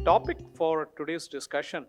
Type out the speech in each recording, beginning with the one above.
topic for today's discussion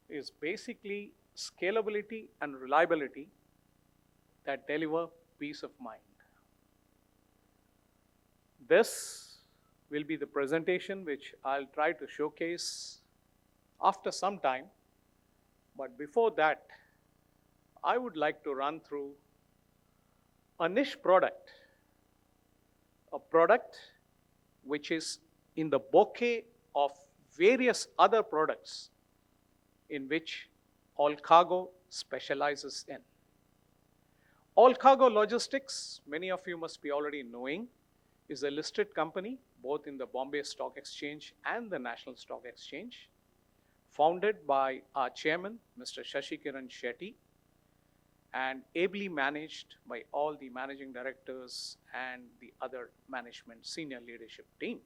is basically scalability and reliability that deliver peace of mind. This will be the presentation which I'll try to showcase after some time, but before that, I would like to run through a niche product, a product which is in the bouquet of various other products in which Allcargo specializes in. Allcargo Logistics, many of you must be already knowing, is a listed company both in the Bombay Stock Exchange and the National Stock Exchange, founded by our chairman, Mr. Shashikiran Shetty, and ably managed by all the managing directors and the other management senior leadership team.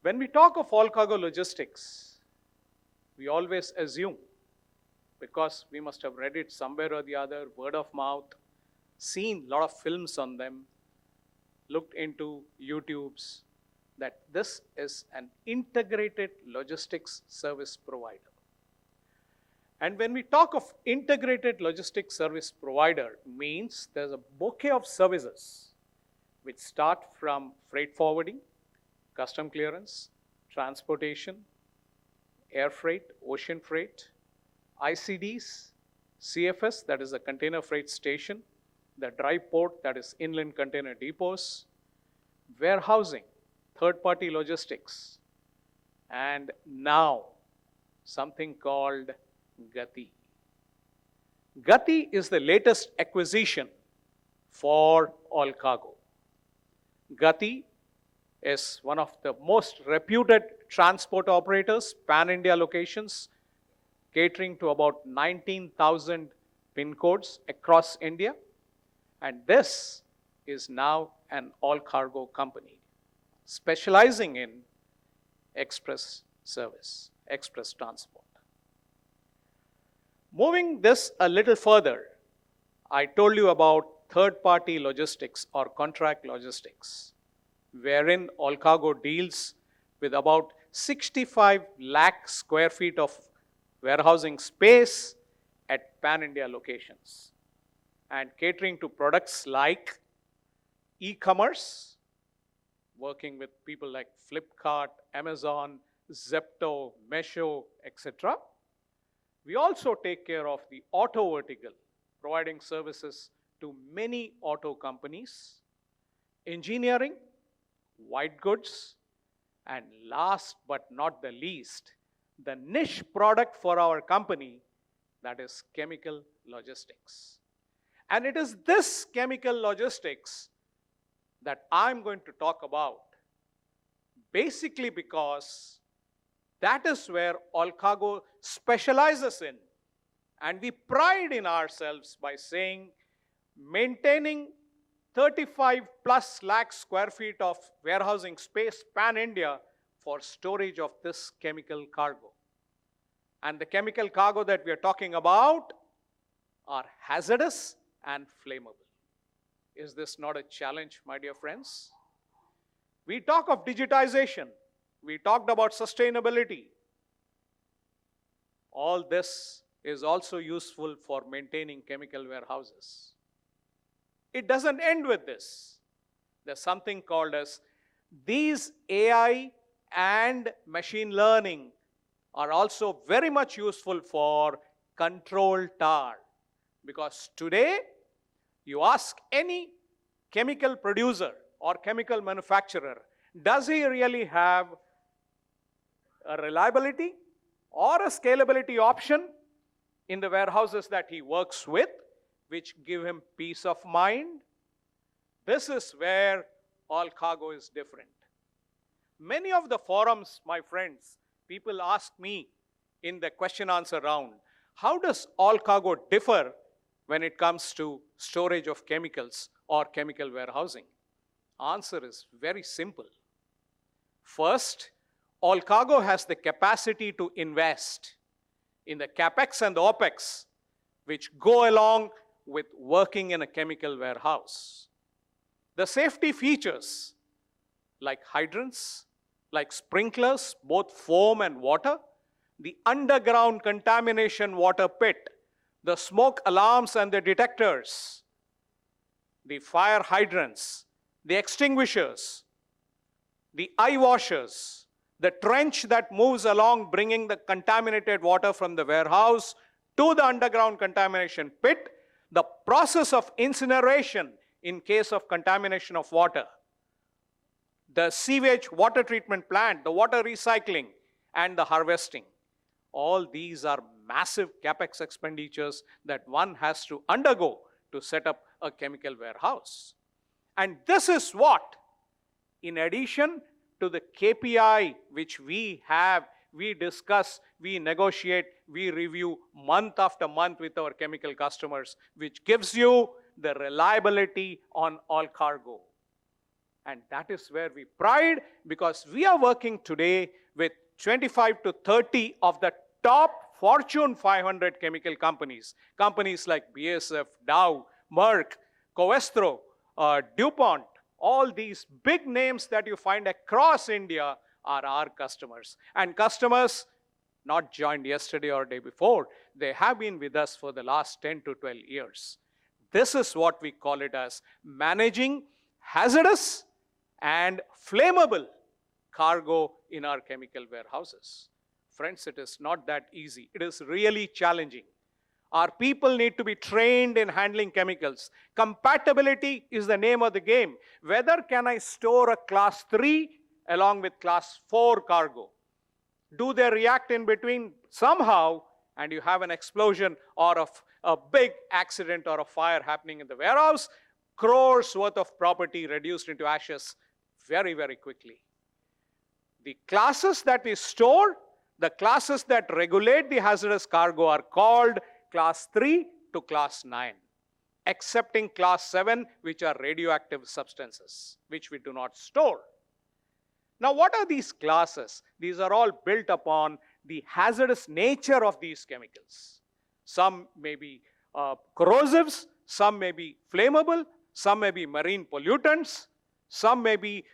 When we talk of Allcargo Logistics, we always assume, because we must have read it somewhere or the other, word of mouth, seen a lot of films on them, looked into YouTubes, that this is an integrated logistics service provider. And when we talk of integrated logistics service provider, means there's a bouquet of services which start from freight forwarding, custom clearance, transportation, air freight, ocean freight, ICDs, CFS, that is a container freight station, the dry port, that is inland container depots, warehousing, third-party logistics, and now something called Gati. Gati is the latest acquisition for Allcargo. Gati is one of the most reputed transport operators, pan-India locations, catering to about 19,000 pin codes across India. And this is now an Allcargo company, specializing in express service, express transport. Moving this a little further, I told you about third-party logistics or contract logistics, wherein Allcargo deals with about 65 lakh square feet of warehousing space at pan-India locations and catering to products like e-commerce, working with people like Flipkart, Amazon, Zepto, Meesho, etc. We also take care of the auto vertical, providing services to many auto companies, engineering, white goods, and last but not the least, the niche product for our company, that is chemical logistics. And it is this chemical logistics that I'm going to talk about, basically because that is where Allcargo specializes in. And we pride in ourselves by saying, maintaining 35 plus lakh square feet of warehousing space pan-India for storage of this chemical cargo. And the chemical cargo that we are talking about are hazardous and flammable. Is this not a challenge, my dear friends? We talk of digitization. We talked about sustainability. All this is also useful for maintaining chemical warehouses. It doesn't end with this. There's something called as these AI and machine learning are also very much useful for control tower. Because today, you ask any chemical producer or chemical manufacturer, does he really have a reliability or a scalability option in the warehouses that he works with, which give him peace of mind? This is where Allcargo is different. Many of the forums, my friends, people ask me in the question answer round, how does Allcargo differ when it comes to storage of chemicals or chemical warehousing? Answer is very simple. First, Allcargo has the capacity to invest in the capex and the opex which go along with working in a chemical warehouse. The safety features like hydrants, like sprinklers, both foam and water, the underground contamination water pit, the smoke alarms and the detectors, the fire hydrants, the extinguishers, the eye washers, the trench that moves along bringing the contaminated water from the warehouse to the underground contamination pit, the process of incineration in case of contamination of water, the sewage water treatment plant, the water recycling, and the harvesting. All these are massive capex expenditures that one has to undergo to set up a chemical warehouse. And this is what, in addition to the KPI which we have, we discuss, we negotiate, we review month after month with our chemical customers, which gives you the reliability on Allcargo. And that is where we pride, because we are working today with 25 to 30 of the top Fortune 500 chemical companies. Companies like BASF, Dow, Merck, Covestro, DuPont. All these big names that you find across India are our customers. And customers not joined yesterday or day before. They have been with us for the last 10 to 12 years. This is what we call it as managing hazardous and flammable cargo in our chemical warehouses. Friends, it is not that easy. It is really challenging. Our people need to be trained in handling chemicals. Compatibility is the name of the game. Whether can I store a class 3 along with class 4 cargo? Do they react in between somehow, and you have an explosion or a big accident or a fire happening in the warehouse, crores worth of property reduced into ashes very, very quickly. The classes that we store, the classes that regulate the hazardous cargo are called class 3 to class 9, excepting class 7, which are radioactive substances, which we do not store. Now, what are these classes? These are all built upon the hazardous nature of these chemicals. Some may be corrosives, some may be flammable, some may be marine pollutants, some may be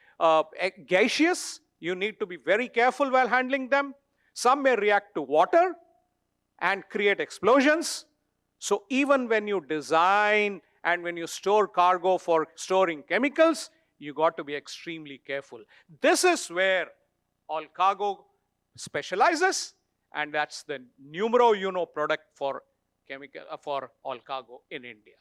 gaseous. You need to be very careful while handling them. Some may react to water and create explosions. So even when you design and when you store cargo for storing chemicals, you got to be extremely careful. This is where Allcargo specializes, and that's the numero uno product for Allcargo in India.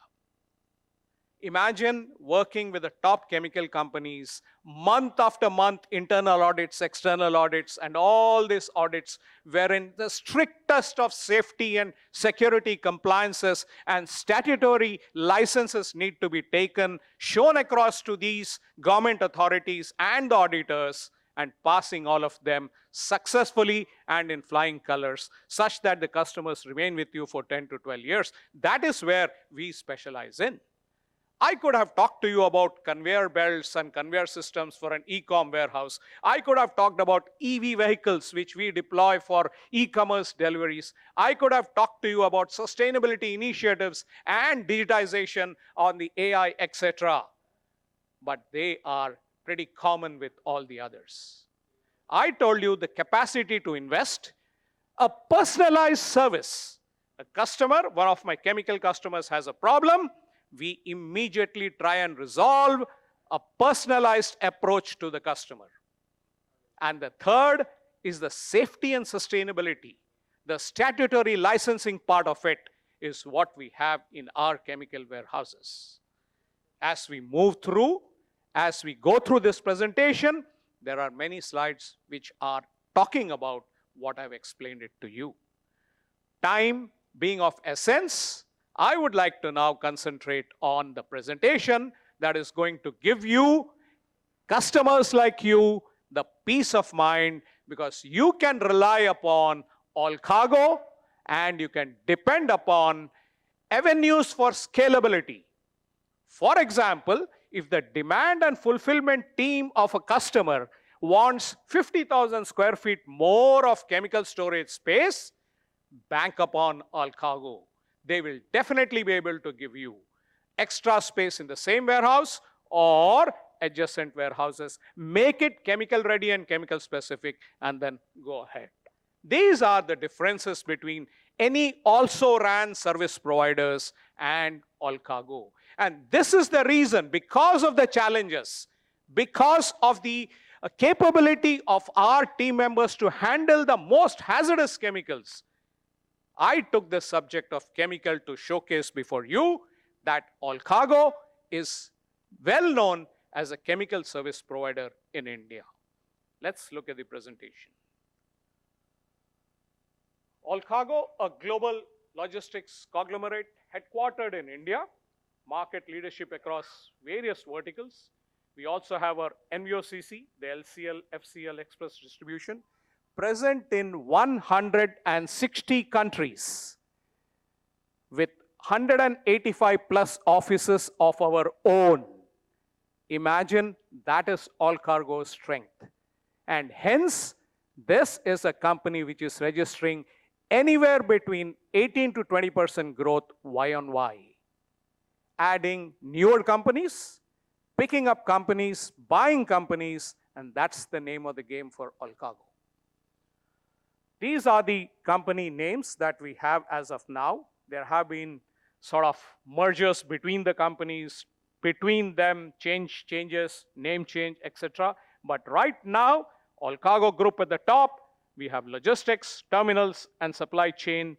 Imagine working with the top chemical companies, month after month, internal audits, external audits, and all these audits wherein the strictest of safety and security compliances and statutory licenses need to be taken, shown across to these government authorities and the auditors, and passing all of them successfully and in flying colors, such that the customers remain with you for 10 to 12 years. That is where we specialize in. I could have talked to you about conveyor belts and conveyor systems for an e-com warehouse. I could have talked about EV vehicles, which we deploy for e-commerce deliveries. I could have talked to you about sustainability initiatives and digitization on the AI, etc. But they are pretty common with all the others. I told you the capacity to invest, a personalized service. A customer, one of my chemical customers has a problem, we immediately try and resolve a personalized approach to the customer. And the third is the safety and sustainability. The statutory licensing part of it is what we have in our chemical warehouses. As we move through, as we go through this presentation, there are many slides which are talking about what I've explained it to you. Time being of essence, I would like to now concentrate on the presentation that is going to give you, customers like you, the peace of mind, because you can rely upon Allcargo and you can depend upon avenues for scalability. For example, if the demand and fulfillment team of a customer wants 50,000 square feet more of chemical storage space, bank upon Allcargo. They will definitely be able to give you extra space in the same warehouse or adjacent warehouses, make it chemical ready and chemical specific, and then go ahead. These are the differences between any also ran service providers and Allcargo. And this is the reason, because of the challenges, because of the capability of our team members to handle the most hazardous chemicals, I took the subject of chemical to showcase before you that Allcargo is well known as a chemical service provider in India. Let's look at the presentation. Allcargo, a global logistics conglomerate headquartered in India, market leadership across various verticals. We also have our NVOCC, the LCL, FCL Express Distribution, present in 160 countries with 185 plus offices of our own. Imagine that is Allcargo's strength. And hence, this is a company which is registering anywhere between 18 to 20% growth Y on Y. Adding newer companies, picking up companies, buying companies, and that's the name of the game for Allcargo. These are the company names that we have as of now. There have been sort of mergers between the companies, between them, changes, name change, etc. But right now, Allcargo Group at the top, we have logistics, terminals, and supply chain.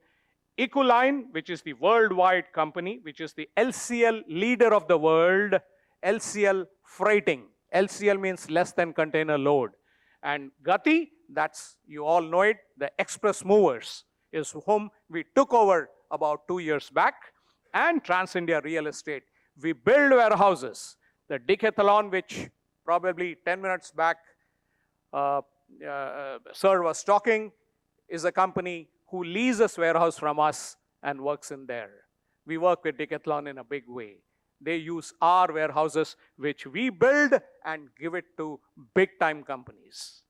Ecoline, which is the worldwide company, which is the LCL leader of the world, LCL freighting. LCL means less than container load. And Gati, that's, you all know it, the express movers, is whom we took over about 2 years back. And Trans India Real Estate. We build warehouses. The Decathlon, which probably 10 minutes back, Sir was talking, is a company who leases warehouse from us and works in there. We work with Decathlon in a big way. They use our warehouses, which we build and give it to big-time companies.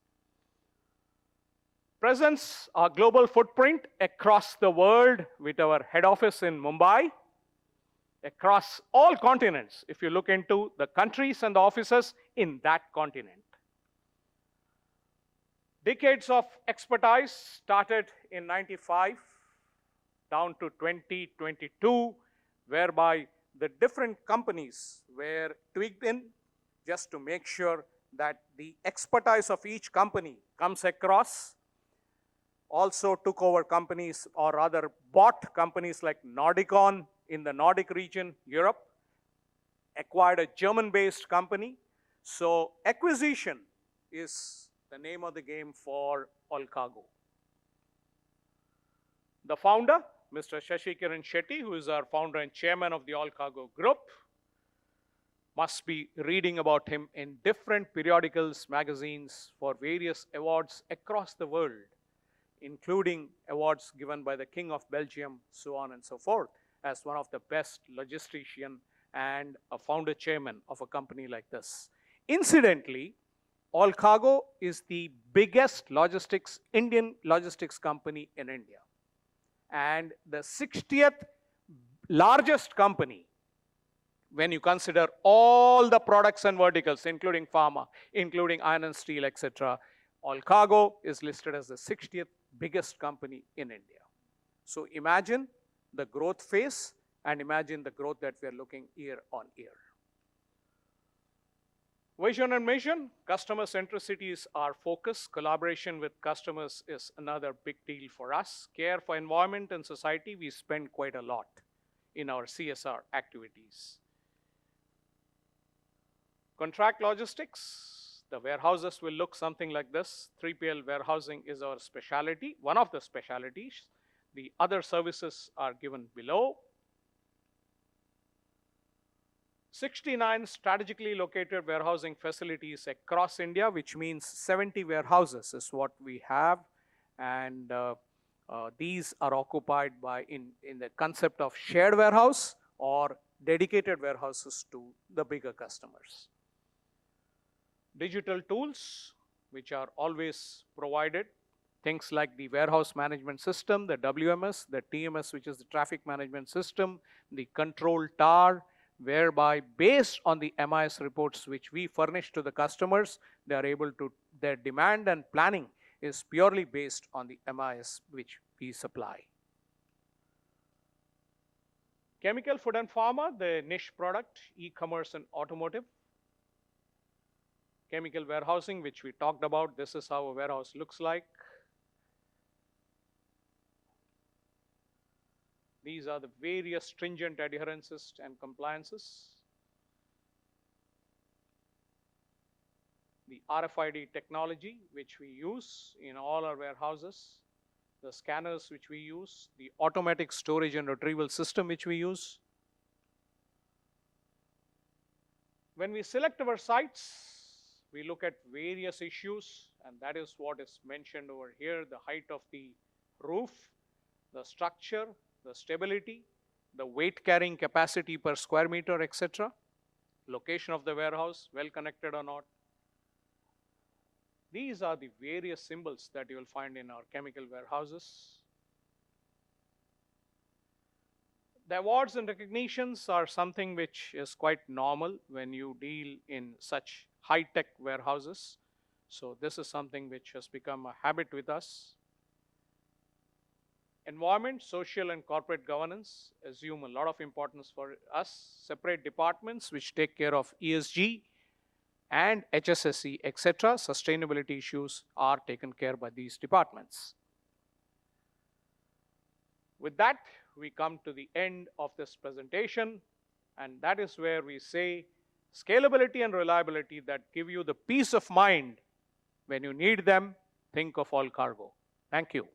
Presence, our global footprint across the world with our head office in Mumbai, across all continents, if you look into the countries and the offices in that continent. Decades of expertise started in 95 down to 2022, whereby the different companies were tweaked in just to make sure that the expertise of each company comes across. Also took over companies, or rather bought companies like Nordicon in the Nordic region, Europe, acquired a German-based company. So acquisition is the name of the game for Allcargo. The founder, Mr. Shashikiran Shetty, who is our founder and chairman of the Allcargo Group, must be reading about him in different periodicals, magazines for various awards across the world, including awards given by the King of Belgium, so on and so forth, as one of the best logistician and a founder chairman of a company like this. Incidentally, Allcargo is the biggest Indian logistics company in India, and the 60th largest company when you consider all the products and verticals, including pharma, including iron and steel, etc. Allcargo is listed as the 60th biggest company in India. So imagine the growth phase and imagine the growth that we are looking year on year. Vision and mission, customer centricity is our focus. Collaboration with customers is another big deal for us. Care for environment and society, we spend quite a lot in our CSR activities. Contract logistics, the warehouses will look something like this. 3PL warehousing is our specialty, one of the specialties. The other services are given below. 69 strategically located warehousing facilities across India, which means 70 warehouses is what we have. And these are occupied by in the concept of shared warehouse or dedicated warehouses to the bigger customers. Digital tools, which are always provided, things like the warehouse management system, the WMS, the TMS, which is the traffic management system, the control tower, whereby based on the MIS reports which we furnish to the customers, they are able to, their demand and planning is purely based on the MIS which we supply. Chemical, food and pharma, the niche product, e-commerce and automotive. Chemical warehousing, which we talked about, this is how a warehouse looks like. These are the various stringent adherences and compliances. The RFID technology which we use in all our warehouses, the scanners which we use, the automatic storage and retrieval system which we use. When we select our sites, we look at various issues, and that is what is mentioned over here: the height of the roof, the structure, the stability, the weight carrying capacity per square meter, etc. Location of the warehouse, well connected or not. These are the various symbols that you will find in our chemical warehouses. The awards and recognitions are something which is quite normal when you deal in such high-tech warehouses. So this is something which has become a habit with us. Environment, social and corporate governance assume a lot of importance for us. Separate departments which take care of ESG and HSSE, etc. Sustainability issues are taken care by these departments. With that, we come to the end of this presentation, and that is where we say scalability and reliability that give you the peace of mind when you need them. Think of Allcargo. Thank you.